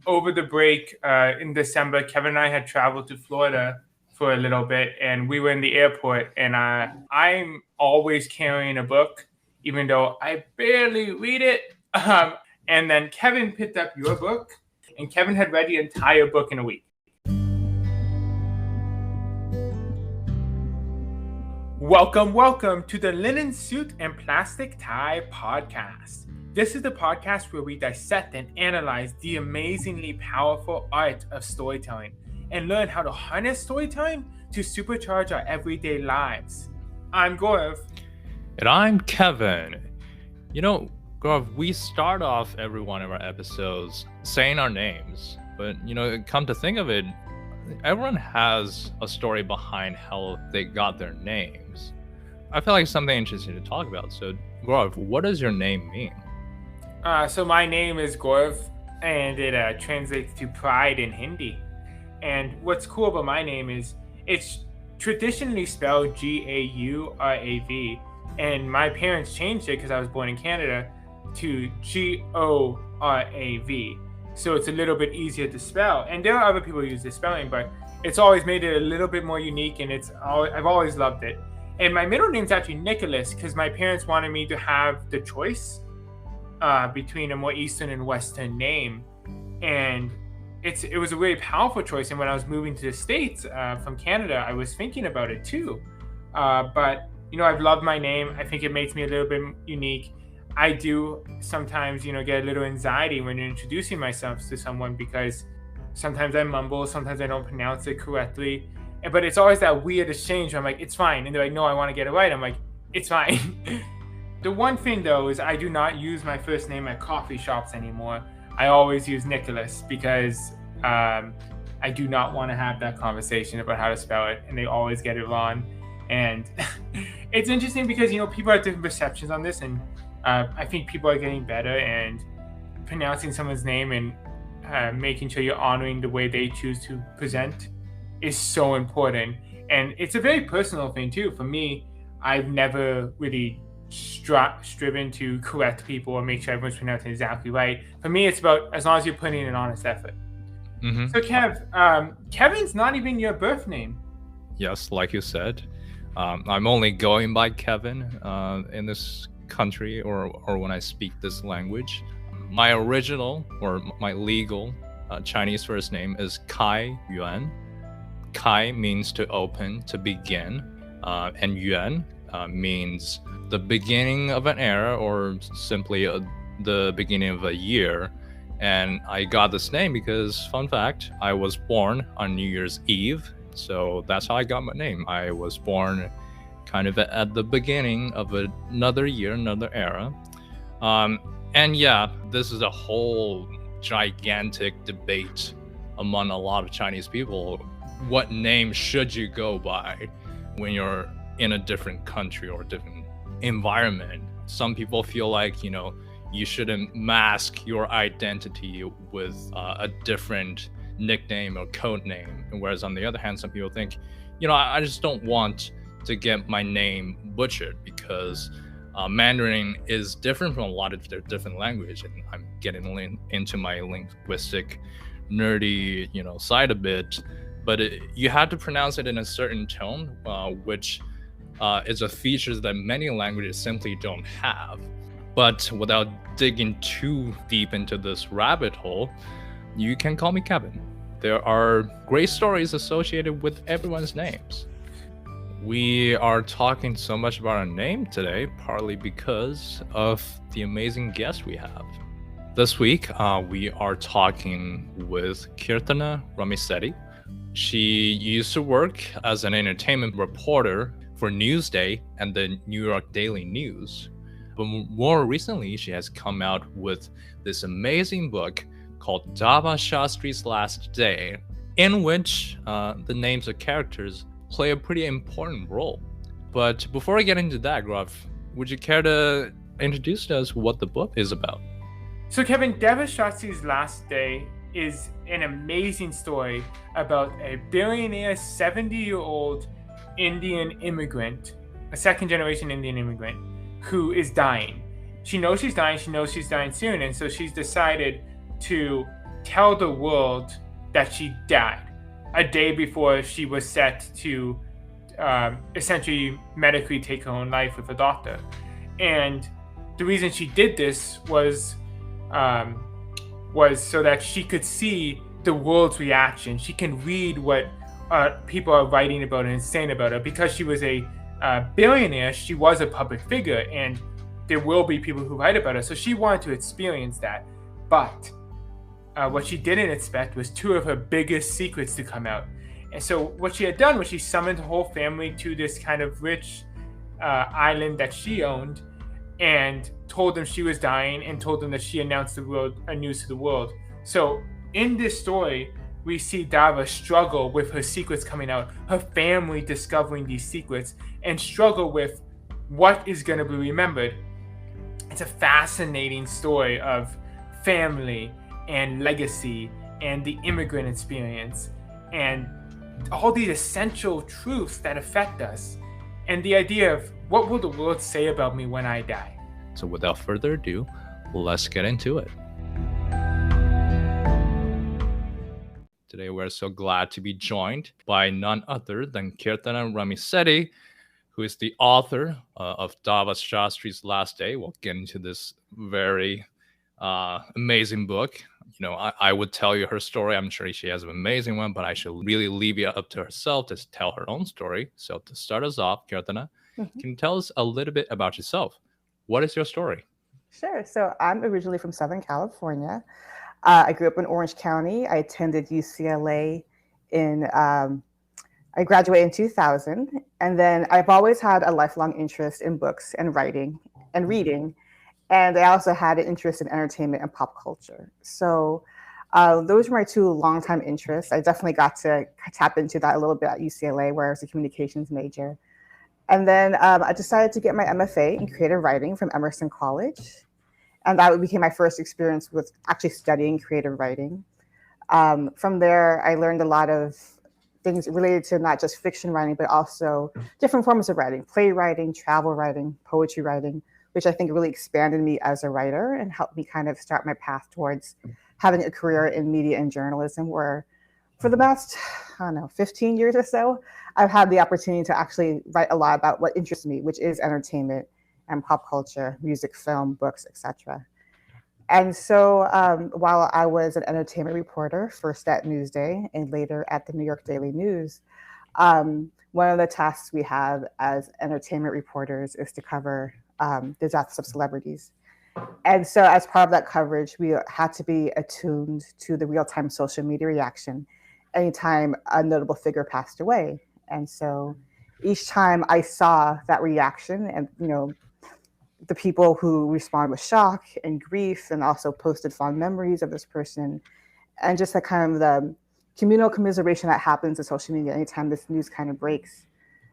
over the break in December, Kevin and I had traveled to Florida for a little bit, and we were in the airport, and I'm always carrying a book, even though I barely read it. And then Kevin picked up your book, and Kevin had read the entire book in a week. Welcome to the Linen Suit and Plastic Tie podcast. This is the podcast where we dissect and analyze the amazingly powerful art of storytelling and learn how to harness storytelling to supercharge our everyday lives. I'm Gaurav. And I'm Kevin. You know, Gaurav, we start off every one of our episodes saying our names, but come to think of it, everyone has a story behind how they got their names. I feel like something interesting to talk about. So, Gaurav, what does your name mean? So my name is Gaurav, and it translates to pride in Hindi. And what's cool about my name is it's traditionally spelled Gaurav, and my parents changed it because I was born in Canada to Gorav. So it's a little bit easier to spell. And there are other people who use this spelling, but it's always made it a little bit more unique, and I've always loved it. And my middle name's actually Nicholas because my parents wanted me to have the choice between a more Eastern and Western name. And it was a really powerful choice. And when I was moving to the States from Canada, I was thinking about it too. But I've loved my name. I think it makes me a little bit unique. I do sometimes, get a little anxiety when introducing myself to someone because sometimes I mumble, sometimes I don't pronounce it correctly. But it's always that weird exchange where I'm like, it's fine. And they're like, no, I want to get it right. I'm like, it's fine. The one thing, though, is I do not use my first name at coffee shops anymore. I always use Nicholas because I do not want to have that conversation about how to spell it. And they always get it wrong. And it's interesting because, people have different perceptions on this. And I think people are getting better, and pronouncing someone's name and making sure you're honoring the way they choose to present is so important. And it's a very personal thing, too. For me, I've never really striven to correct people or make sure everyone's pronouncing exactly right. For me, it's about as long as you're putting in an honest effort. Mm-hmm. So Kev, Kevin's not even your birth name. Yes, like you said, I'm only going by Kevin in this country or when I speak this language. My original or my legal Chinese first name is Kai Yuan. Kai means to open, to begin, and Yuan means the beginning of an era or simply the beginning of a year. And I got this name because, fun fact, I was born on New Year's Eve. So that's how I got my name. I was born kind of at the beginning of another year, another era. And yeah, this is a whole gigantic debate among a lot of Chinese people. What name should you go by when you're in a different country or different environment? Some people feel like, you shouldn't mask your identity with a different nickname or code name. Whereas on the other hand, some people think, I just don't want to get my name butchered because Mandarin is different from a lot of different language, and I'm getting into my linguistic nerdy, side a bit. But you have to pronounce it in a certain tone, which is a feature that many languages simply don't have. But without digging too deep into this rabbit hole, you can call me Kevin. There are great stories associated with everyone's names. We are talking so much about our name today, partly because of the amazing guest we have. This week, we are talking with Kirthana Ramisetti. She used to work as an entertainment reporter for Newsday and the New York Daily News. But more recently, she has come out with this amazing book called Dava Shastri's Last Day, in which the names of characters play a pretty important role. But before I get into that, Gaurav, would you care to introduce to us what the book is about? So Kevin, Dava Shastri's Last Day is an amazing story about a billionaire 70-year-old Indian immigrant, a second-generation Indian immigrant, who is dying. She knows she's dying. She knows she's dying soon. And so she's decided to tell the world that she died a day before she was set to essentially medically take her own life with a doctor. And the reason she did this was so that she could see the world's reaction. She can read what people are writing about and saying about her. Because she was a billionaire, she was a public figure, and there will be people who write about her. So she wanted to experience that. But what she didn't expect was two of her biggest secrets to come out. And so what she had done was she summoned her whole family to this kind of rich island that she owned, and told them she was dying, and told them that she announced news to the world. So in this story, we see Dava struggle with her secrets coming out, her family discovering these secrets, and struggle with what is going to be remembered. It's a fascinating story of family and legacy and the immigrant experience and all these essential truths that affect us, and the idea of what will the world say about me when I die. So without further ado, let's get into it. Today we're so glad to be joined by none other than Kirthana Ramisetti, who is the author of Dava Shastri's Last Day. We'll get into this very amazing book. You know, I would tell you her story. I'm sure she has an amazing one, but I should really leave it up to herself to tell her own story. So to start us off, Kirthana, can you tell us a little bit about yourself? What is your story? Sure. So I'm originally from Southern California. I grew up in Orange County. I attended UCLA I graduated in 2000. And then I've always had a lifelong interest in books and writing and reading. And I also had an interest in entertainment and pop culture. So those were my two longtime interests. I definitely got to tap into that a little bit at UCLA, where I was a communications major. And then I decided to get my MFA in creative writing from Emerson College. And that became my first experience with actually studying creative writing. From there, I learned a lot of things related to not just fiction writing, but also different forms of writing, playwriting, travel writing, poetry writing, which I think really expanded me as a writer and helped me kind of start my path towards having a career in media and journalism, where for the past, 15 years or so, I've had the opportunity to actually write a lot about what interests me, which is entertainment and pop culture, music, film, books, etc. And so while I was an entertainment reporter, first at Newsday and later at the New York Daily News, one of the tasks we have as entertainment reporters is to cover the deaths of celebrities. And so as part of that coverage, we had to be attuned to the real-time social media reaction anytime a notable figure passed away. And so each time I saw that reaction, and the people who respond with shock and grief, and also posted fond memories of this person, and just that kind of the communal commiseration that happens in social media anytime this news kind of breaks,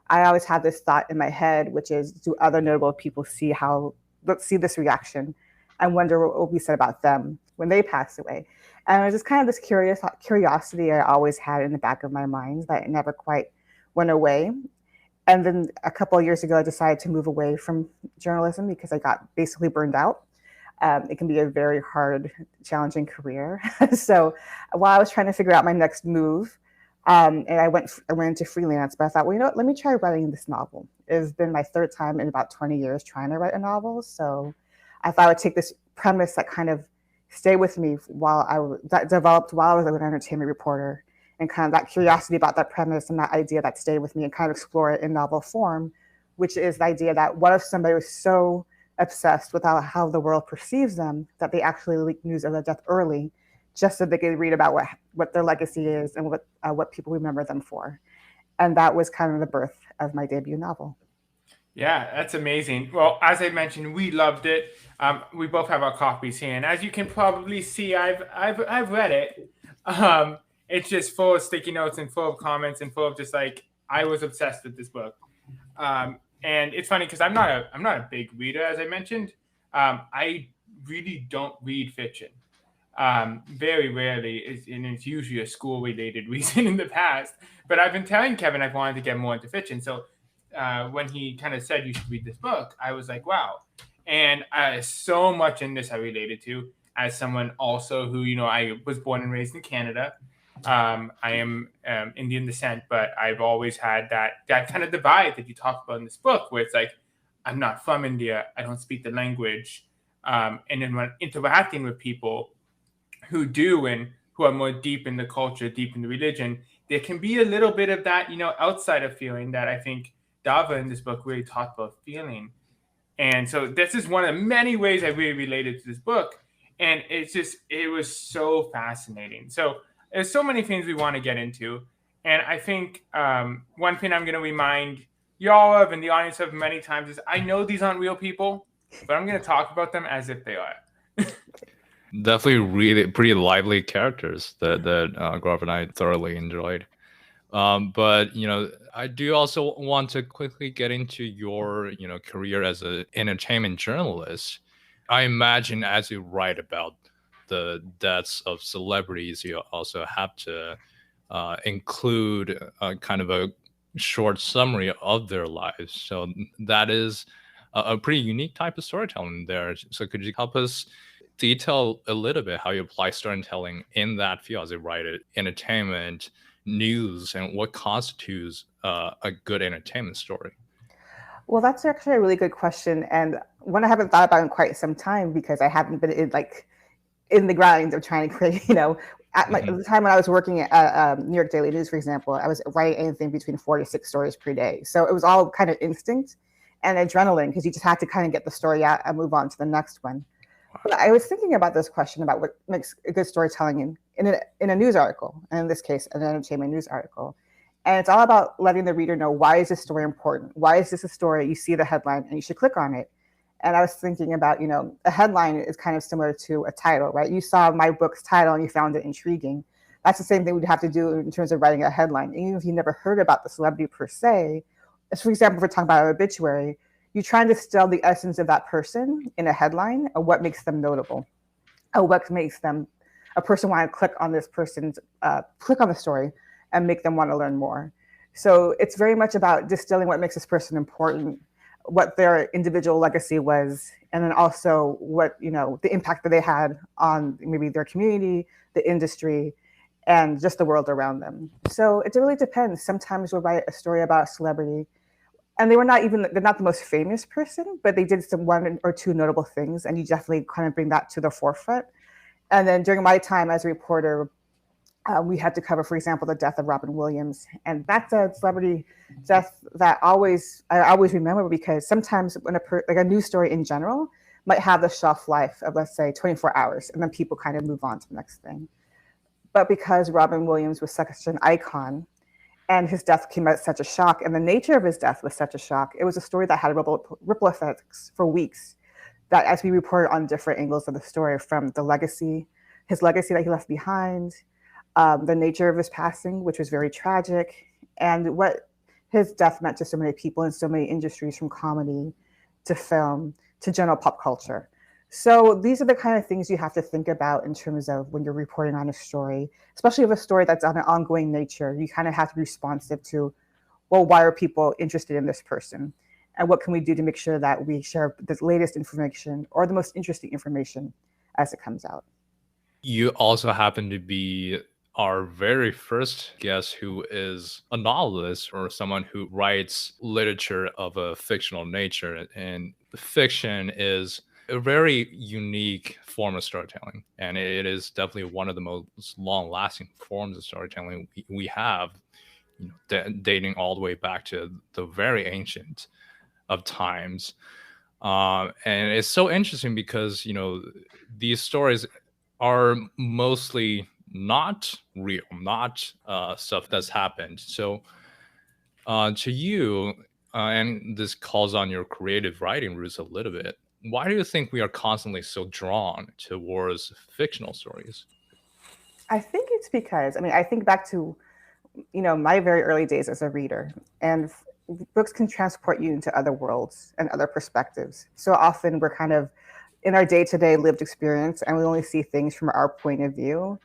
I always have this thought in my head, which is, do other notable people see this reaction and wonder what will be said about them when they pass away? And it was just kind of this curiosity I always had in the back of my mind that never quite went away. And then a couple of years ago, I decided to move away from journalism because I got basically burned out. It can be a very hard, challenging career. So while I was trying to figure out my next move, and I went into freelance, but I thought, well, you know what, let me try writing this novel. It's been my third time in about 20 years trying to write a novel. So I thought I would take this premise that kind of stayed with me that developed while I was an entertainment reporter, and kind of that curiosity about that premise and that idea that stayed with me, and kind of explore it in novel form, which is the idea that what if somebody was so obsessed with how the world perceives them that they actually leak news of their death early, just so they could read about what their legacy is and what people remember them for. And that was kind of the birth of my debut novel. Yeah, that's amazing. Well, as I mentioned, we loved it. We both have our copies here, and as you can probably see, I've read it. It's just full of sticky notes and full of comments and full of just like, I was obsessed with this book. And it's funny because I'm not a big reader, as I mentioned. I really don't read fiction. Very rarely, and it's usually a school-related reason in the past. But I've been telling Kevin I've wanted to get more into fiction. So when he kind of said you should read this book, I was like, wow. And so much in this I related to. as someone also who, I was born and raised in Canada. I am Indian descent, but I've always had that kind of divide that you talk about in this book, where it's like, I'm not from India, I don't speak the language, and then when interacting with people who do and who are more deep in the culture, deep in the religion, there can be a little bit of that, outsider feeling that I think Dava in this book really talked about feeling. And so this is one of the many ways I really related to this book. And it was so fascinating. So there's so many things we want to get into. And I think one thing I'm going to remind y'all of and the audience of many times is I know these aren't real people, but I'm going to talk about them as if they are. Definitely really pretty lively characters that Gaurav and I thoroughly enjoyed. But I do also want to quickly get into your career as an entertainment journalist. I imagine as you write about the deaths of celebrities, you also have to include kind of a short summary of their lives. So that is a pretty unique type of storytelling there. So could you help us detail a little bit how you apply storytelling in that field as you write it, entertainment, news, and what constitutes a good entertainment story? Well, that's actually a really good question, and one I haven't thought about in quite some time because I haven't been in the grind of trying to create. At the time when I was working at New York Daily News, for example, I was writing anything between 4 to 6 stories per day. So it was all kind of instinct and adrenaline because you just had to kind of get the story out and move on to the next one. But I was thinking about this question about what makes a good storytelling in a news article, and in this case, an entertainment news article. And it's all about letting the reader know, why is this story important? Why is this a story? You see the headline and you should click on it. And I was thinking about, a headline is kind of similar to a title, right? You saw my book's title and you found it intriguing. That's the same thing we'd have to do in terms of writing a headline. Even if you never heard about the celebrity per se, as for example, if we're talking about an obituary, you're trying to distill the essence of that person in a headline, or what makes them notable, or what makes them a person want to click on this person's click on the story and make them want to learn more. So it's very much about distilling what makes this person important, what their individual legacy was, and then also what the impact that they had on maybe their community, the industry, and just the world around them. So it really depends. Sometimes we'll write a story about a celebrity, and they're not the most famous person, but they did some 1 or 2 notable things, and you definitely kind of bring that to the forefront. And then during my time as a reporter, we had to cover, for example, the death of Robin Williams, and that's a celebrity death that I always remember, because sometimes when a news story in general might have the shelf life of, let's say, 24 hours, and then people kind of move on to the next thing. But because Robin Williams was such an icon, and his death came as such a shock, and the nature of his death was such a shock, it was a story that had ripple effects for weeks, that as we reported on different angles of the story, from his legacy that he left behind, the nature of his passing, which was very tragic, and what his death meant to so many people in so many industries, from comedy to film to general pop culture. So these are the kind of things you have to think about in terms of when you're reporting on a story, especially if a story that's on an ongoing nature. You kind of have to be responsive to, well, why are people interested in this person? And what can we do to make sure that we share the latest information or the most interesting information as it comes out? You also happen to be our very first guest who is a novelist, or someone who writes literature of a fictional nature. And fiction is a very unique form of storytelling, and it is definitely one of the most long-lasting forms of storytelling we have, dating all the way back to the very ancient of times. And it's so interesting because these stories are mostly not real, not stuff that's happened. So to you, and this calls on your creative writing roots a little bit, why do you think we are constantly so drawn towards fictional stories? I think it's because, I think back to, my very early days as a reader, and books can transport you into other worlds and other perspectives. So often we're kind of in our day-to-day lived experience, and we only see things from our point of view.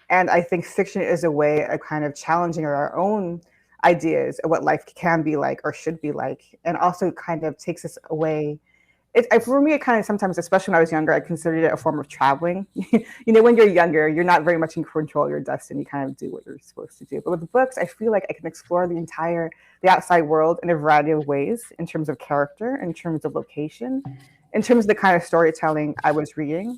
And I think fiction is a way of kind of challenging our own ideas of what life can be like or should be like, and also kind of takes us away For me, it kind of sometimes, especially when I was younger, I considered it a form of traveling. When you're younger, you're not very much in control of your destiny. You kind of do what you're supposed to do. But with books, I feel like I can explore the outside world in a variety of ways, in terms of character, in terms of location, in terms of the kind of storytelling I was reading.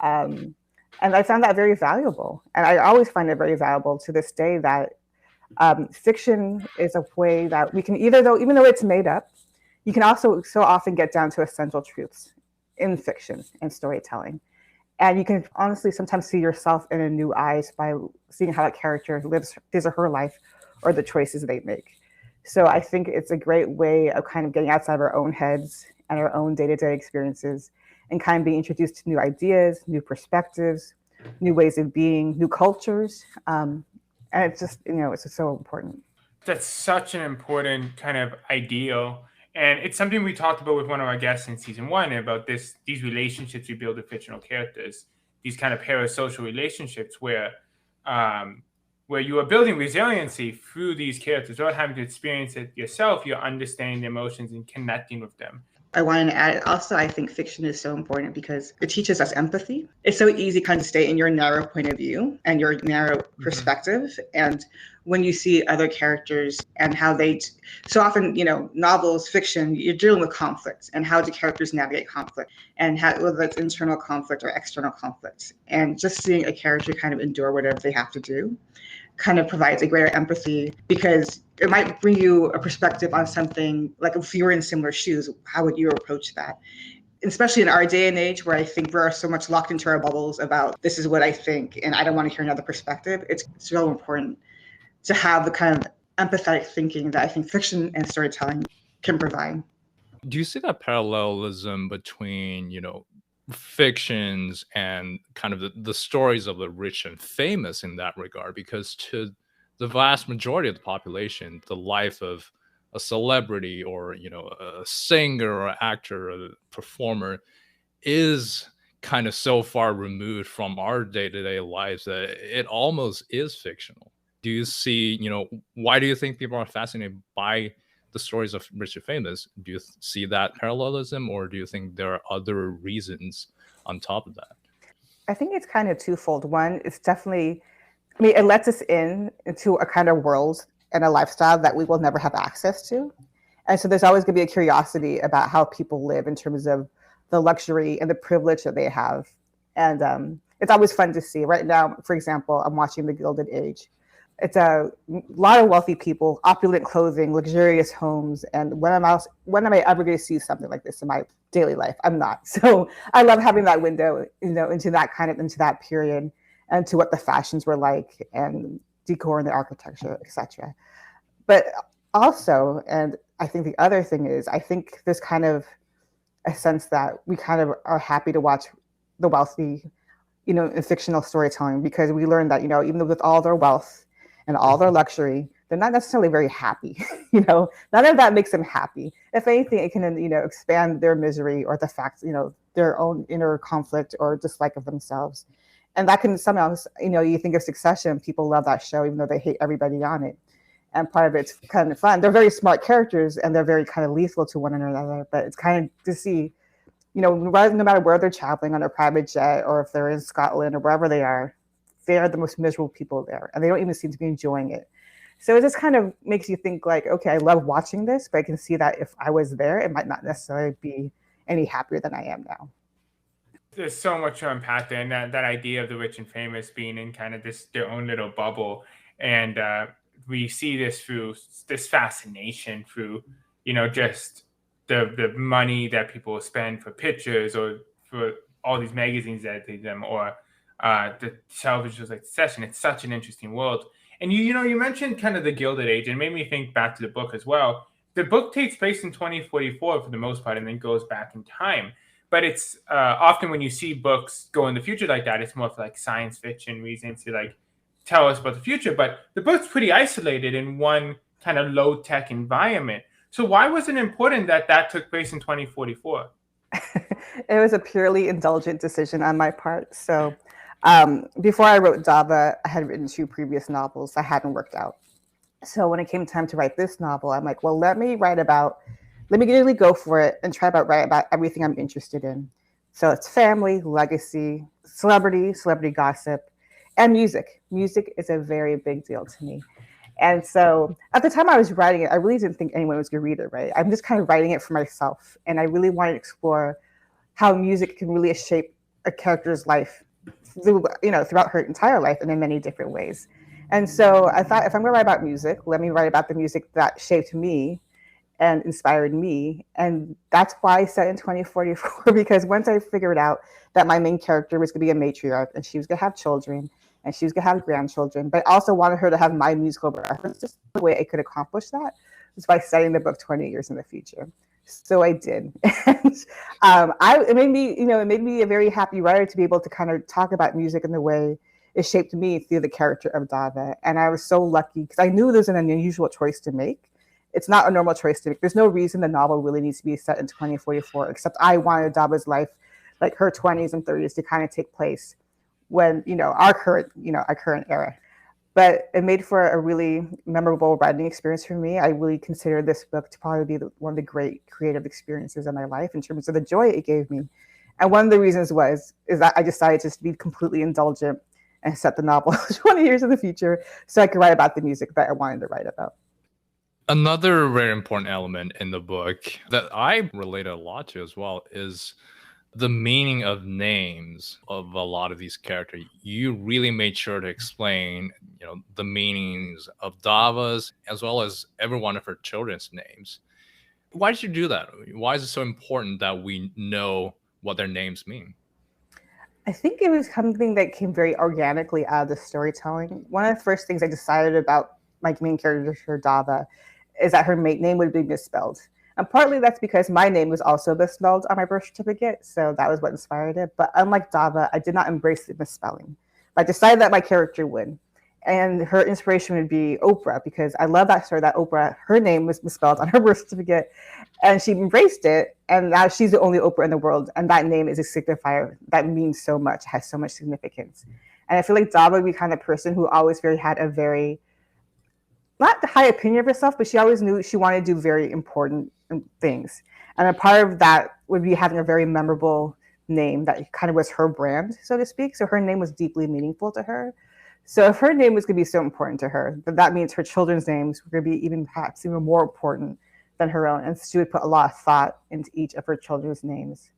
Um, and I found that very valuable. And I always find it very valuable to this day that fiction is a way that we can even though it's made up, you can also so often get down to essential truths in fiction and storytelling. And you can honestly sometimes see yourself in a new eyes by seeing how a character lives his or her life or the choices they make. So I think it's a great way of kind of getting outside of our own heads and our own day-to-day experiences and kind of being introduced to new ideas, new perspectives, new ways of being, new cultures. And it's just, it's just so important. That's such an important kind of ideal. And it's something we talked about with one of our guests in season 1 about these relationships we build with fictional characters, these kind of parasocial relationships where you are building resiliency through these characters without having to experience it yourself. You're understanding the emotions and connecting with them. I wanted to add also, I think fiction is so important because it teaches us empathy. It's so easy kind of stay in your narrow point of view and your narrow perspective. And when you see other characters and how so often, novels, fiction, you're dealing with conflict and how do characters navigate conflict and whether it's internal conflict or external conflict. And just seeing a character kind of endure whatever they have to do kind of provides a greater empathy because it might bring you a perspective on something like if you were in similar shoes, how would you approach that? Especially in our day and age where I think we're so much locked into our bubbles about this is what I think and I don't want to hear another perspective. It's so important to have the kind of empathetic thinking that I think fiction and storytelling can provide. Do you see that parallelism between, fictions and kind of the stories of the rich and famous in that regard? Because to the vast majority of the population, the life of a celebrity or a singer or actor or a performer is kind of so far removed from our day-to-day lives that it almost is fictional. Do you see, why do you think people are fascinated by the stories of rich and famous? Do you see that parallelism, or do you think there are other reasons on top of that? I think it's kind of twofold. One, it's definitely, it lets us into a kind of world and a lifestyle that we will never have access to. And so there's always going to be a curiosity about how people live in terms of the luxury and the privilege that they have. And it's always fun to see. Right now, for example, I'm watching The Gilded Age. It's a lot of wealthy people, opulent clothing, luxurious homes. And when am I ever going to see something like this in my daily life? I'm not. So I love having that window, into that period and to what the fashions were like and decor and the architecture, etc. But also, and I think the other thing is, I think there's kind of a sense that we kind of are happy to watch the wealthy, in fictional storytelling because we learn that, even with all their wealth and all their luxury, they're not necessarily very happy. None of that makes them happy. If anything, it can, expand their misery or the fact, their own inner conflict or dislike of themselves. And that can somehow, you think of Succession, people love that show, even though they hate everybody on it. And part of it's kind of fun. They're very smart characters and they're very kind of lethal to one another, but it's kind of to see, no matter where they're traveling on a private jet or if they're in Scotland or wherever they are the most miserable people there, and they don't even seem to be enjoying it. So it just kind of makes you think like, okay, I love watching this, but I can see that if I was there, it might not necessarily be any happier than I am now. There's so much to unpack there, and that idea of the rich and famous being in kind of their own little bubble, and we see this through this fascination through, just the money that people spend for pictures or for all these magazines that they them or the television shows like Succession. It's such an interesting world. And you mentioned kind of the Gilded Age, and made me think back to the book as well. The book takes place in 2044 for the most part, and then goes back in time. But it's often when you see books go in the future like that, it's more for like science fiction reasons to like tell us about the future. But the book's pretty isolated in one kind of low tech environment. So why was it important that took place in 2044? It was a purely indulgent decision on my part. So before I wrote Dava, I had written 2 previous novels that hadn't worked out. So when it came time to write this novel, I'm like, well, let me write about let me really go for it and try about write about everything I'm interested in. So it's family, legacy, celebrity gossip, and music. Music is a very big deal to me. And so at the time I was writing it, I really didn't think anyone was going to read it, right? I'm just kind of writing it for myself. And I really wanted to explore how music can really shape a character's life throughout her entire life and in many different ways. And so I thought, if I'm going to write about music, let me write about the music that shaped me and inspired me. And that's why I set in 2044, because once I figured out that my main character was going to be a matriarch and she was going to have children and she was going to have grandchildren, but I also wanted her to have my musical references. The way I could accomplish that was by setting the book 20 years in the future. So I did. And it made me a very happy writer to be able to kind of talk about music in the way it shaped me through the character of Dava. And I was so lucky because I knew there was an unusual choice to make. It's not a normal choice to make. There's no reason the novel really needs to be set in 2044, except I wanted Dava's life, like her 20s and 30s, to kind of take place when, our current era. But it made for a really memorable writing experience for me. I really consider this book to probably be one of the great creative experiences of my life in terms of the joy it gave me. And one of the reasons is that I decided just to be completely indulgent and set the novel 20 years in the future so I could write about the music that I wanted to write about. Another very important element in the book that I relate a lot to as well is the meaning of names of a lot of these characters. You really made sure to explain, the meanings of Dava's as well as every one of her children's names. Why did you do that? Why is it so important that we know what their names mean? I think it was something that came very organically out of the storytelling. One of the first things I decided about my main character, Dava, is that her name would be misspelled. And partly that's because my name was also misspelled on my birth certificate, so that was what inspired it. But unlike Dava, I did not embrace the misspelling. I decided that my character would. And her inspiration would be Oprah, because I love that story that Oprah, her name was misspelled on her birth certificate, and she embraced it, and now she's the only Oprah in the world, and that name is a signifier that means so much, has so much significance. And I feel like Dava would be kind of person who always had a very, not the high opinion of herself, but she always knew she wanted to do very important things. And a part of that would be having a very memorable name that kind of was her brand, so to speak. So her name was deeply meaningful to her. So if her name was going to be so important to her, then that means her children's names were going to be perhaps even more important than her own. And she would put a lot of thought into each of her children's names.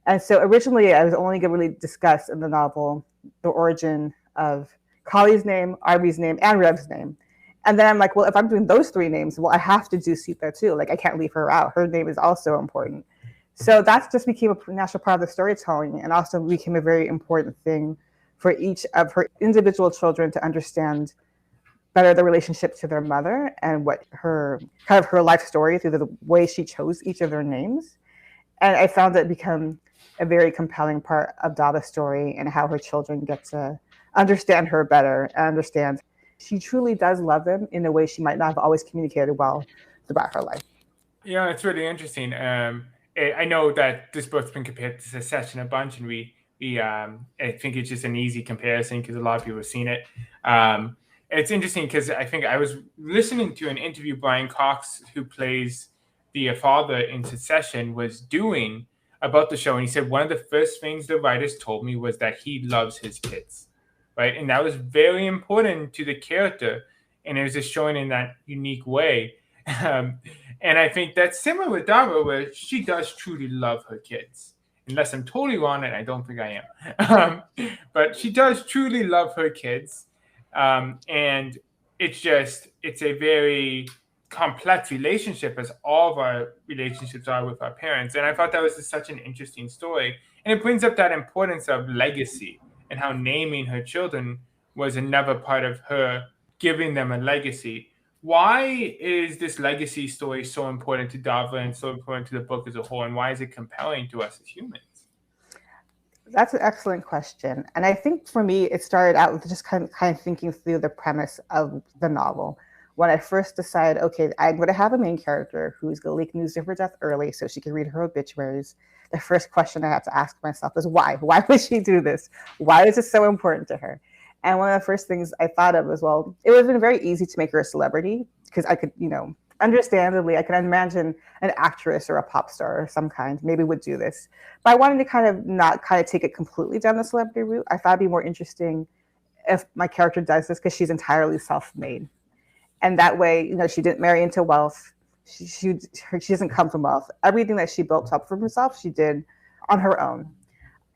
And so originally I was only going to really discuss in the novel the origin of Kali's name, Arby's name, and Rev's name. And then I'm like, well, if I'm doing those three names, well, I have to do Sita too. Like, I can't leave her out. Her name is also important. So that just became a natural part of the storytelling, and also became a very important thing for each of her individual children to understand better the relationship to their mother and what her life story through the way she chose each of their names. And I found it become a very compelling part of Dava's story and how her children get to understand her better and understand she truly does love them in a way she might not have always communicated well throughout her life. Yeah, it's really interesting. I know that this book's been compared to Succession a bunch, and I think it's just an easy comparison because a lot of people have seen it. It's interesting because I think I was listening to an interview Brian Cox, who plays the father in Succession, was doing about the show, and he said one of the first things the writers told me was that he loves his kids. Right. And that was very important to the character. And it was just showing in that unique way. And I think that's similar with Dava, where she does truly love her kids. Unless I'm totally wrong, and I don't think I am. But she does truly love her kids. And it's a very complex relationship, as all of our relationships are with our parents. And I thought that was just such an interesting story. And it brings up that importance of legacy, and how naming her children was another part of her giving them a legacy. Why is this legacy story so important to Dava and so important to the book as a whole? And why is it compelling to us as humans? That's an excellent question. And I think for me, it started out with just kind of thinking through the premise of the novel. When I first decided, okay, I'm going to have a main character who's going to leak news of her death early so she can read her obituaries. The first question I had to ask myself is why? Why would she do this? Why is this so important to her? And one of the first things I thought of was, well, it would have been very easy to make her a celebrity because I could, understandably, I can imagine an actress or a pop star of some kind maybe would do this. But I wanted to kind of not kind of take it completely down the celebrity route. I thought it'd be more interesting if my character does this because she's entirely self-made. And that way, she didn't marry into wealth. She doesn't come from wealth. Everything that she built up for herself, she did on her own.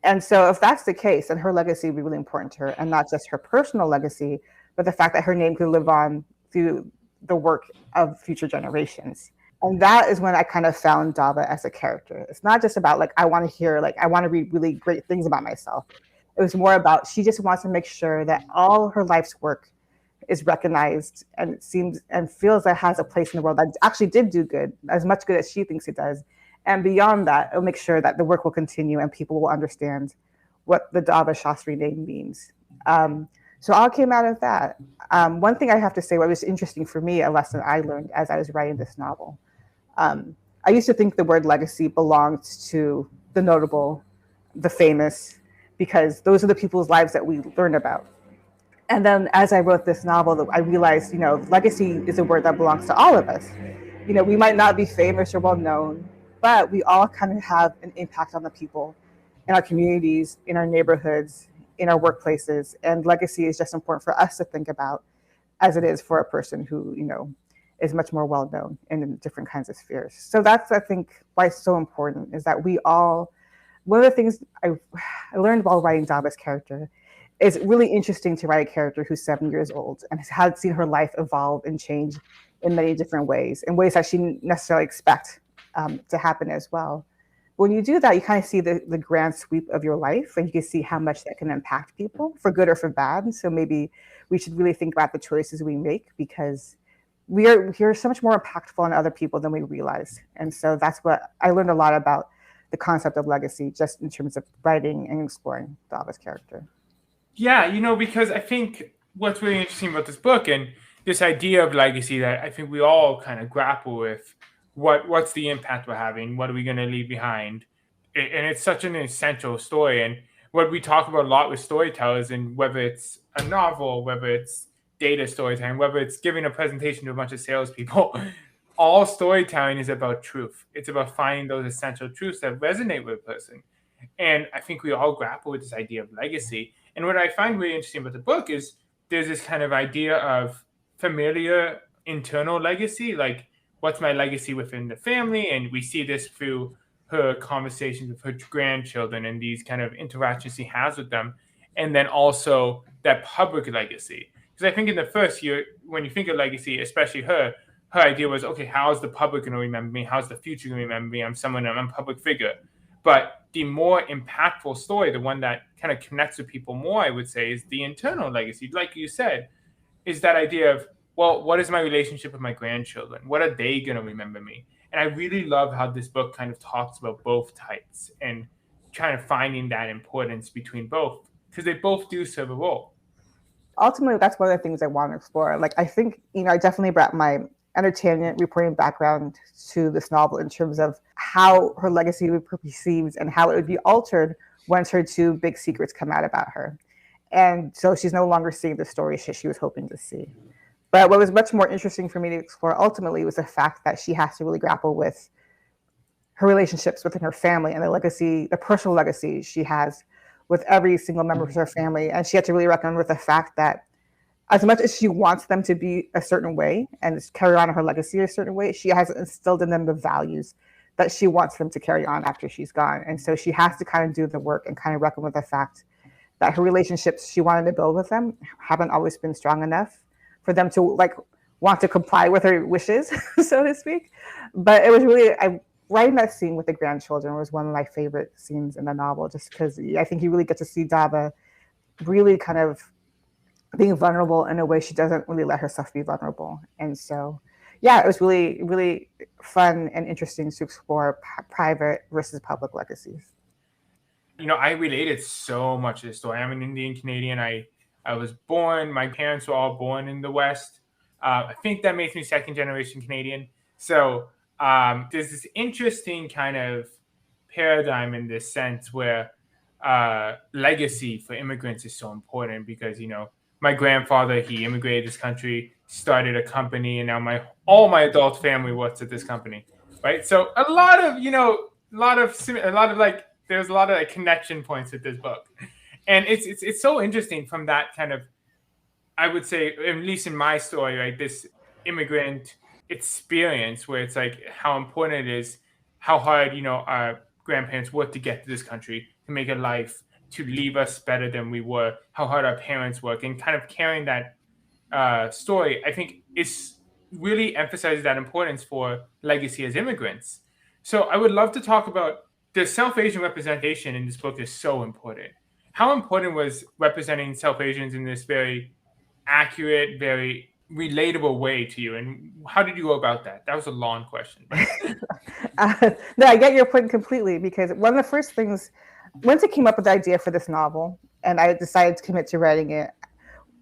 And so if that's the case, then her legacy would be really important to her, and not just her personal legacy, but the fact that her name could live on through the work of future generations. And that is when I kind of found Dava as a character. It's not just about I want to read really great things about myself. It was more about she just wants to make sure that all her life's work is recognized and it seems and feels that has a place in the world that actually did do good, as much good as she thinks it does. And beyond that, it'll make sure that the work will continue and people will understand what the Dava Shastri name means. So all came out of that. One thing I have to say, what was interesting for me, a lesson I learned as I was writing this novel. I used to think the word legacy belonged to the notable, the famous, because those are the people's lives that we learn about. And then as I wrote this novel, I realized, legacy is a word that belongs to all of us. We might not be famous or well known, but we all kind of have an impact on the people in our communities, in our neighborhoods, in our workplaces. And legacy is just important for us to think about as it is for a person who, is much more well known in different kinds of spheres. So that's, I think, why it's so important is that we all, one of the things I learned while writing Dava's character is really interesting to write a character who's 7 years old and has seen her life evolve and change in many different ways, in ways that she didn't necessarily expect to happen as well. When you do that, you kind of see the grand sweep of your life, and you can see how much that can impact people for good or for bad. So maybe we should really think about the choices we make, because we're so much more impactful on other people than we realize. And so that's what I learned a lot about the concept of legacy, just in terms of writing and exploring Dava's character. Yeah, because I think what's really interesting about this book and this idea of legacy that I think we all kind of grapple with, what's the impact we're having? What are we going to leave behind? And it's such an essential story. And what we talk about a lot with storytellers, and whether it's a novel, whether it's data storytelling, whether it's giving a presentation to a bunch of salespeople, all storytelling is about truth. It's about finding those essential truths that resonate with a person. And I think we all grapple with this idea of legacy. And what I find really interesting about the book is there's this kind of idea of familiar internal legacy, like what's my legacy within the family? And we see this through her conversations with her grandchildren and these kind of interactions she has with them. And then also that public legacy. Because I think in the first year, when you think of legacy, especially her idea was, okay, how's the public going to remember me? How's the future going to remember me? I'm a public figure. But the more impactful story, the one that kind of connects with people more, I would say, is the internal legacy. Like you said, is that idea of, well, what is my relationship with my grandchildren? What are they going to remember me? And I really love how this book kind of talks about both types and kind of finding that importance between both, because they both do serve a role. Ultimately, that's one of the things I want to explore. I think, I definitely brought my entertainment reporting background to this novel in terms of how her legacy would be perceived and how it would be altered once her two big secrets come out about her. And so she's no longer seeing the story she was hoping to see. But what was much more interesting for me to explore ultimately was the fact that she has to really grapple with her relationships within her family and the personal legacy she has with every single member of her family. And she had to really reckon with the fact that as much as she wants them to be a certain way and carry on her legacy a certain way, she has instilled in them the values that she wants them to carry on after she's gone. And so she has to kind of do the work and kind of reckon with the fact that her relationships she wanted to build with them haven't always been strong enough for them to want to comply with her wishes, so to speak. But it was really, writing that scene with the grandchildren was one of my favorite scenes in the novel, just because I think you really get to see Dava really kind of being vulnerable in a way she doesn't really let herself be vulnerable. And so, yeah, it was really, really fun and interesting to explore private versus public legacies. I related so much to this story. I'm an Indian Canadian. I was born, my parents were all born in the West. I think that makes me second generation Canadian. So there's this interesting kind of paradigm in this sense where legacy for immigrants is so important because, my grandfather, he immigrated this country. started a company, and now all my adult family works at this company, right? So a lot of like there's a lot of like connection points with this book, and it's so interesting from that kind of, I would say, at least in my story, right, this immigrant experience where it's like how important it is, how hard our grandparents worked to get to this country, to make a life, to leave us better than we were, how hard our parents work, and kind of carrying that story, I think, is really emphasizes that importance for legacy as immigrants. So I would love to talk about the South Asian representation in this book is so important. How important was representing South Asians in this very accurate, very relatable way to you, and how did you go about that? That was a long question. No, I get your point completely, because one of the first things, once I came up with the idea for this novel and I decided to commit to writing it,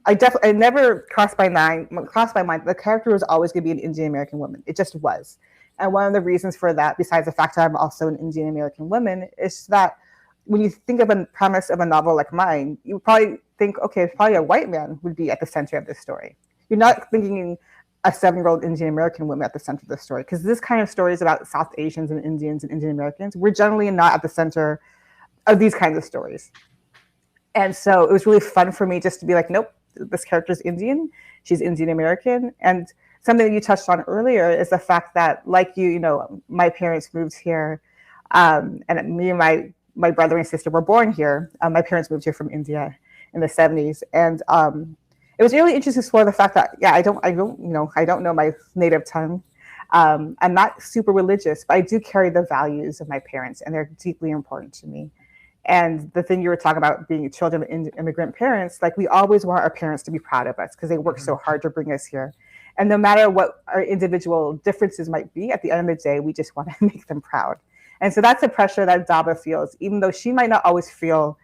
I never crossed my mind the character was always going to be an Indian American woman. It just was. And one of the reasons for that, besides the fact that I'm also an Indian American woman, is that when you think of a premise of a novel like mine, you probably think, okay, probably a white man would be at the center of this story. You're not thinking a 7-year-old Indian American woman at the center of the story, because this kind of story is about South Asians and Indians and Indian Americans. We're generally not at the center of these kinds of stories. And so it was really fun for me just to be like, nope, this character is Indian, she's Indian American. And something that you touched on earlier is the fact that, like you know, my parents moved here, and me and my brother and sister were born here. My parents moved here from India in the 70s. And it was really interesting to explore the fact that, yeah, I don't know my native tongue. I'm not super religious, but I do carry the values of my parents, and they're deeply important to me. And the thing you were talking about, being children of immigrant parents, like, we always want our parents to be proud of us because they work so hard to bring us here. And no matter what our individual differences might be, at the end of the day, we just want to make them proud. And so that's the pressure that Dava feels, even though she might not always feel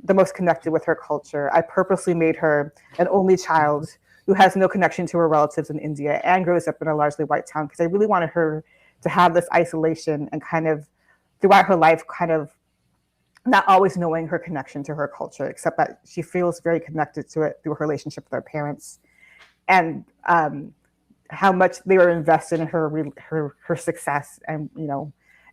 the most connected with her culture. I purposely made her an only child who has no connection to her relatives in India and grows up in a largely white town, because I really wanted her to have this isolation and kind of throughout her life, kind of not always knowing her connection to her culture, except that she feels very connected to it through her relationship with her parents, and how much they were invested in her success, and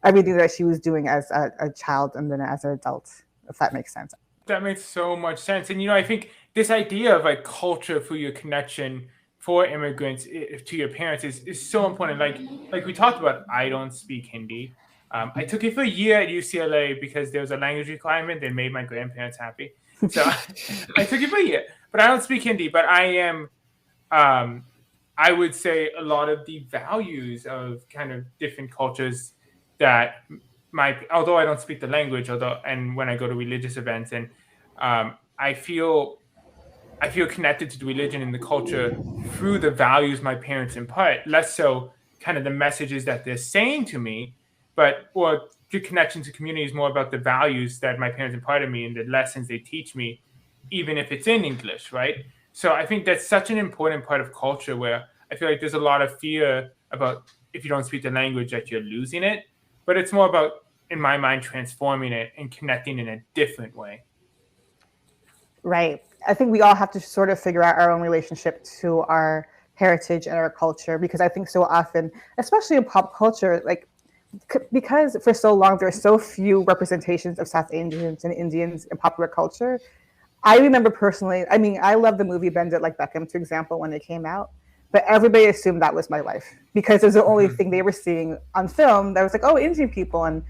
everything that she was doing as a child and then as an adult, if that makes sense. That makes so much sense. And I think this idea of like culture for your connection for immigrants to your parents is so important. Like we talked about, I don't speak Hindi. I took it for a year at UCLA because there was a language requirement that made my grandparents happy. So I took it for a year, but I don't speak Hindi. But I am, I would say, a lot of the values of kind of different cultures that although I don't speak the language, and when I go to religious events, and I feel connected to the religion and the culture through the values my parents impart, less so kind of the messages that they're saying to me, or the connection to community is more about the values that my parents imparted me and the lessons they teach me, even if it's in English, right? So I think that's such an important part of culture, where I feel like there's a lot of fear about, if you don't speak the language, that you're losing it. But it's more about, in my mind, transforming it and connecting in a different way. Right. I think we all have to sort of figure out our own relationship to our heritage and our culture, because I think so often, especially in pop culture, like, because for so long there are so few representations of South Asians and Indians in popular culture. I remember personally, I mean, I love the movie Bend It Like Beckham, for example, when it came out, but everybody assumed that was my life because it was the only thing they were seeing on film that was like, oh, Indian people, and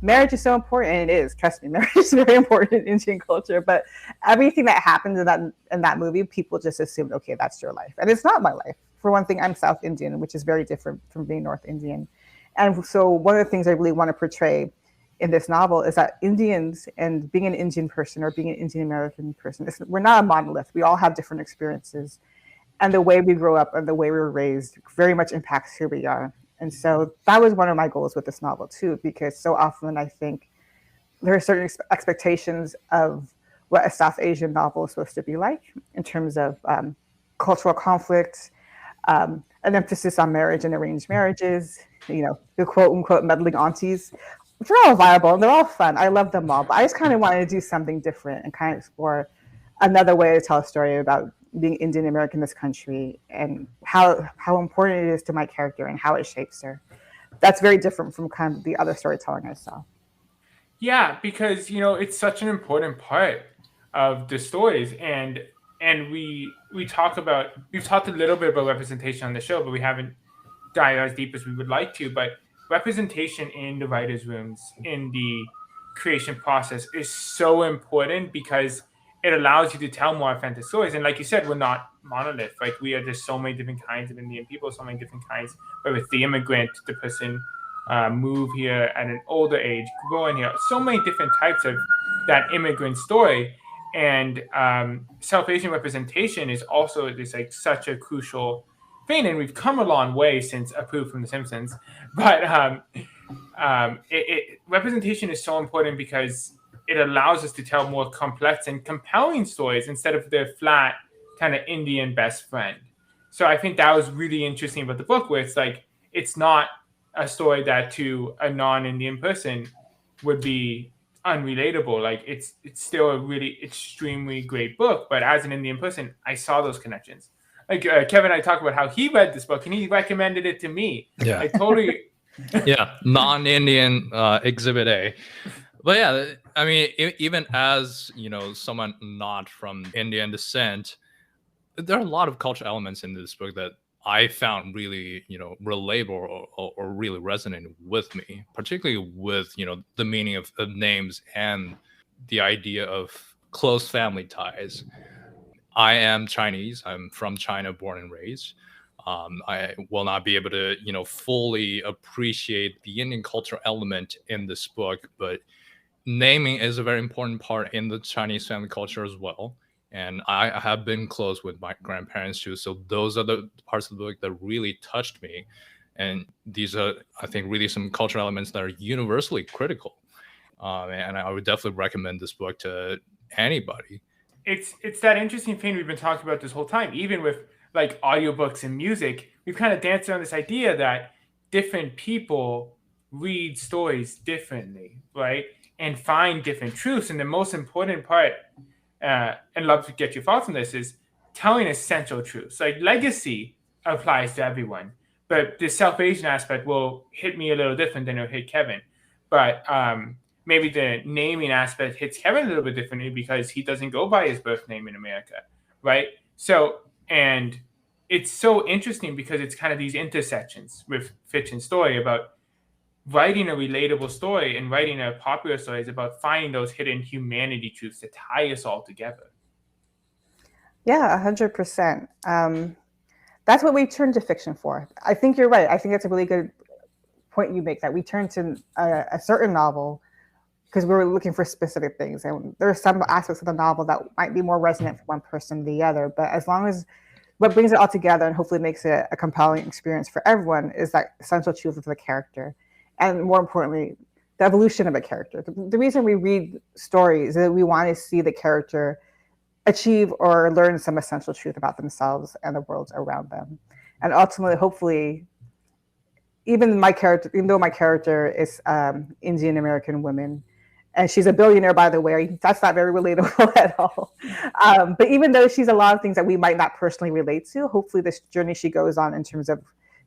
marriage is so important, and it is. Trust me, marriage is very important in Indian culture. But everything that happened in that movie, people just assumed, okay, that's your life, and it's not my life. For one thing, I'm South Indian, which is very different from being North Indian. And so one of the things I really want to portray in this novel is that Indians, and being an Indian person or being an Indian American person, we're not a monolith. We all have different experiences. And the way we grow up and the way we were raised very much impacts who we are. And so that was one of my goals with this novel too, because so often I think there are certain expectations of what a South Asian novel is supposed to be like in terms of cultural conflict, an emphasis on marriage and arranged marriages, the quote unquote meddling aunties, which are all viable and they're all fun. I love them all, but I just kind of wanted to do something different and kind of explore another way to tell a story about being Indian American in this country and how important it is to my character and how it shapes her. That's very different from kind of the other storytelling I saw. Yeah, because it's such an important part of the stories, and we've talked a little bit about representation on the show, but we haven't dive as deep as we would like to. But representation in the writers' rooms, in the creation process, is so important because it allows you to tell more authentic stories. And like you said, we're not monolith. Like we are just so many different kinds of Indian people, so many different kinds. Whether it's the immigrant, the person move here at an older age, growing here, so many different types of that immigrant story. And South Asian representation is also just like such a crucial thing, and we've come a long way since Approved from The Simpsons. But representation is so important because it allows us to tell more complex and compelling stories instead of the flat kind of Indian best friend. So I think that was really interesting about the book, where it's like it's not a story that to a non-Indian person would be unrelatable. Like it's still a really extremely great book, but as an Indian person, I saw those connections. Like Kevin and I talked about how he read this book and he recommended it to me. Yeah. I totally. Yeah, non-Indian Exhibit A. But yeah, I mean, even as someone not from Indian descent, there are a lot of cultural elements in this book that I found really, relatable or really resonating with me, particularly with, the meaning of names and the idea of close family ties. I am Chinese. I'm from China, born and raised. I will not be able to, fully appreciate the Indian cultural element in this book, but naming is a very important part in the Chinese family culture as well. And I have been close with my grandparents too. So those are the parts of the book that really touched me. And these are, I think, really some cultural elements that are universally critical. And I would definitely recommend this book to anybody. It's that interesting thing we've been talking about this whole time. Even with like audiobooks and music, we've kind of danced around this idea that different people read stories differently, right? And find different truths. And the most important part, and love to get your thoughts on this, is telling essential truths. Like legacy applies to everyone, but the South Asian aspect will hit me a little different than it'll hit Kevin. But maybe the naming aspect hits Kevin a little bit differently because he doesn't go by his birth name in America, right? So, and it's so interesting because it's kind of these intersections with fiction story about writing a relatable story and writing a popular story is about finding those hidden humanity truths that tie us all together. Yeah, 100%. That's what we turn to fiction for. I think you're right. I think that's a really good point you make, that we turn to a certain novel because we were looking for specific things. And there are some aspects of the novel that might be more resonant for one person than the other. But as long as what brings it all together and hopefully makes it a compelling experience for everyone is that essential truth of the character. And more importantly, the evolution of a character. The reason we read stories is that we want to see the character achieve or learn some essential truth about themselves and the world around them. And ultimately, hopefully, even though my character is Indian American woman, and she's a billionaire, by the way, that's not very relatable at all. But even though she's a lot of things that we might not personally relate to, hopefully this journey she goes on in terms of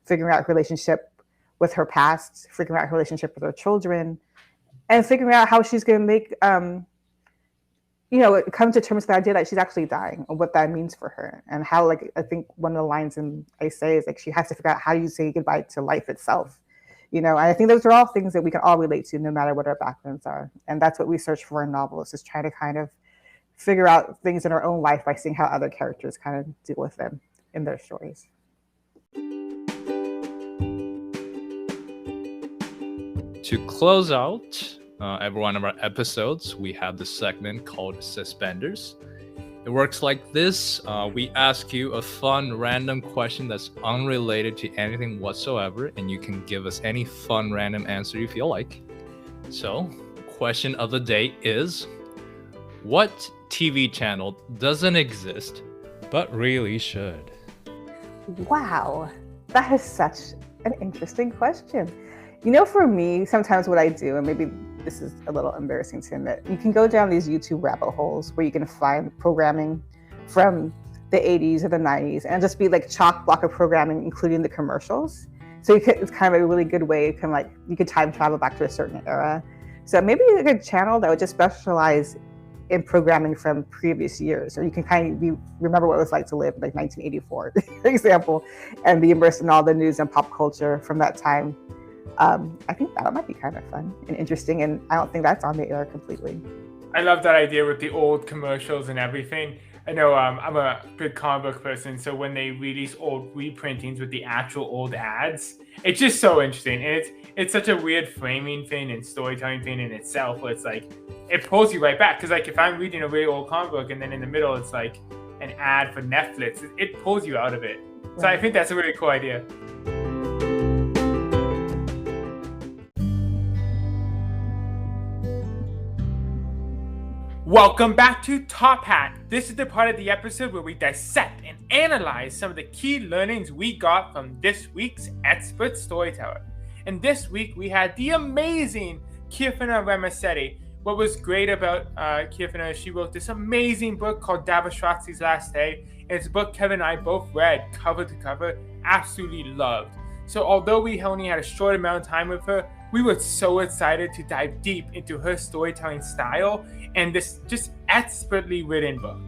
figuring out her relationship with her past, figuring out her relationship with her children, and figuring out how she's going to make, come to terms with the idea that she's actually dying and what that means for her. And how, like, I think one of the lines in I Say is like, she has to figure out how you say goodbye to life itself. And I think those are all things that we can all relate to no matter what our backgrounds are. And that's what we search for in novels, is try to kind of figure out things in our own life by seeing how other characters kind of deal with them in their stories. To close out every one of our episodes, we have the segment called Suspenders. It works like this. We ask you a fun, random question that's unrelated to anything whatsoever, and you can give us any fun, random answer you feel like. So, question of the day is, what TV channel doesn't exist, but really should? Wow, that is such an interesting question. For me, sometimes what I do, and maybe this is a little embarrassing to admit, you can go down these YouTube rabbit holes where you can find programming from the 80s or the 90s, and just be like chock block of programming, including the commercials. So it's kind of a really good way, kind of like you could time travel back to a certain era. So maybe like a channel that would just specialize in programming from previous years, or you can kind of remember what it was like to live in like 1984, for example, and be immersed in all the news and pop culture from that time. I think that might be kind of fun and interesting, and I don't think that's on the air completely. I love that idea with the old commercials and everything. I know I'm a big comic book person, so when they release old reprintings with the actual old ads, it's just so interesting. And it's such a weird framing thing and storytelling thing in itself, where it's like, it pulls you right back. Because like if I'm reading a really old comic book and then in the middle it's like an ad for Netflix, it pulls you out of it. Right. So I think that's a really cool idea. Welcome back to Top Hat. This is the part of the episode where we dissect and analyze some of the key learnings we got from this week's expert storyteller. And this week we had the amazing Kirthana Ramisetti. What was great about Kirthana is she wrote this amazing book called Dava Shastri's Last Day. And it's a book Kevin and I both read cover to cover, absolutely loved. So although we only had a short amount of time with her, we were so excited to dive deep into her storytelling style and this just expertly written book.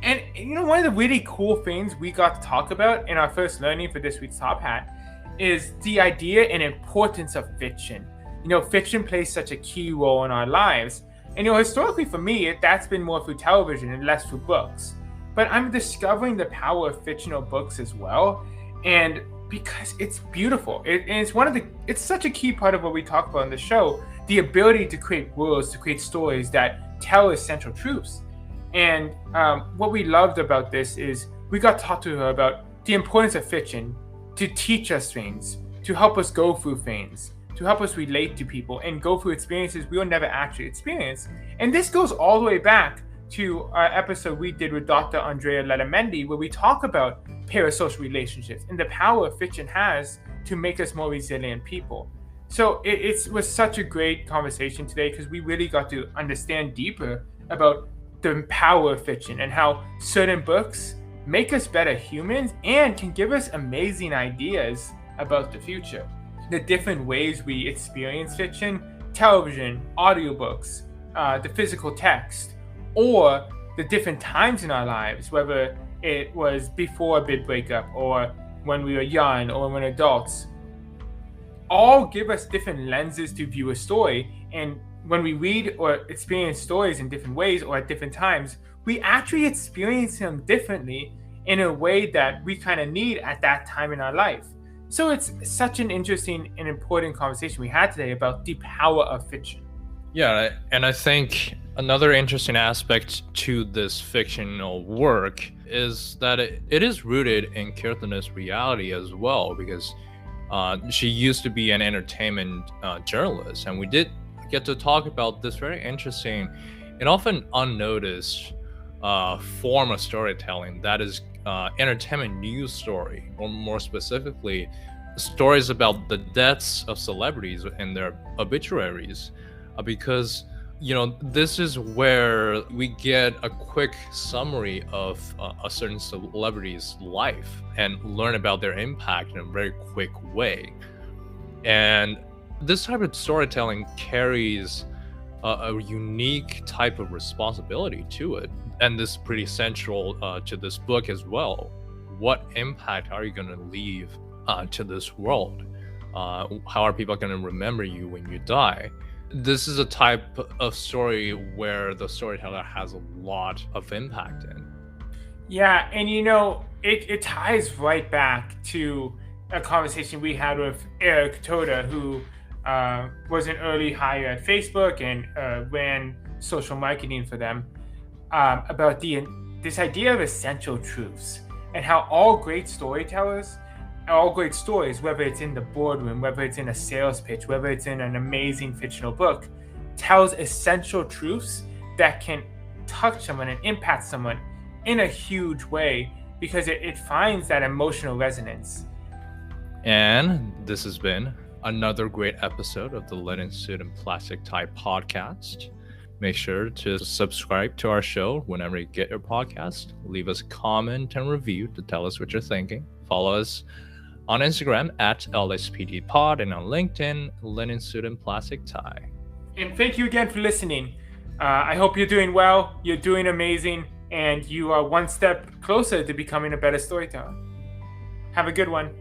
And you know, one of the really cool things we got to talk about in our first learning for this week's Top Hat is the idea and importance of fiction. You know, fiction plays such a key role in our lives. And you know, historically for me, that's been more through television and less through books. But I'm discovering the power of fictional books as well. And because it's beautiful. It's such a key part of what we talk about on the show, the ability to create worlds, to create stories that tell essential truths. And what we loved about this is we got to talk to her about the importance of fiction to teach us things, to help us go through things, to help us relate to people and go through experiences we'll never actually experience. And this goes all the way back to our episode we did with Dr. Andrea Letamendi, where we talk about parasocial relationships and the power fiction has to make us more resilient people. So it was such a great conversation today because we really got to understand deeper about the power of fiction and how certain books make us better humans and can give us amazing ideas about the future. The different ways we experience fiction, television, audiobooks, the physical text, or the different times in our lives, whether it was before a big breakup or when we were young or when adults, all give us different lenses to view a story. And when we read or experience stories in different ways or at different times, we actually experience them differently in a way that we kind of need at that time in our life. So it's such an interesting and important conversation we had today about the power of fiction. Yeah, and I think another interesting aspect to this fictional work is that it is rooted in Kirthana's reality as well, because she used to be an entertainment journalist, and we did get to talk about this very interesting and often unnoticed form of storytelling that is entertainment news story, or more specifically, stories about the deaths of celebrities and their obituaries, because this is where we get a quick summary of a certain celebrity's life and learn about their impact in a very quick way. And this type of storytelling carries a unique type of responsibility to it. And this is pretty central to this book as well. What impact are you going to leave to this world? How are people going to remember you when you die? This is a type of story where the storyteller has a lot of impact in. Yeah, and it ties right back to a conversation we had with Eric Toda, who was an early hire at Facebook and ran social marketing for them, about this idea of essential truths and how all great storytellers, all great stories, whether it's in the boardroom, whether it's in a sales pitch, whether it's in an amazing fictional book, tells essential truths that can touch someone and impact someone in a huge way because it finds that emotional resonance. And this has been another great episode of the Lead and Soot and Plastic Type podcast. Make sure to subscribe to our show whenever you get your podcast. Leave us a comment and review to tell us what you're thinking. Follow us on Instagram at LSPDpod and on LinkedIn, Linen Suit and Plastic Tie. And thank you again for listening. I hope you're doing well, you're doing amazing, and you are one step closer to becoming a better storyteller. Have a good one.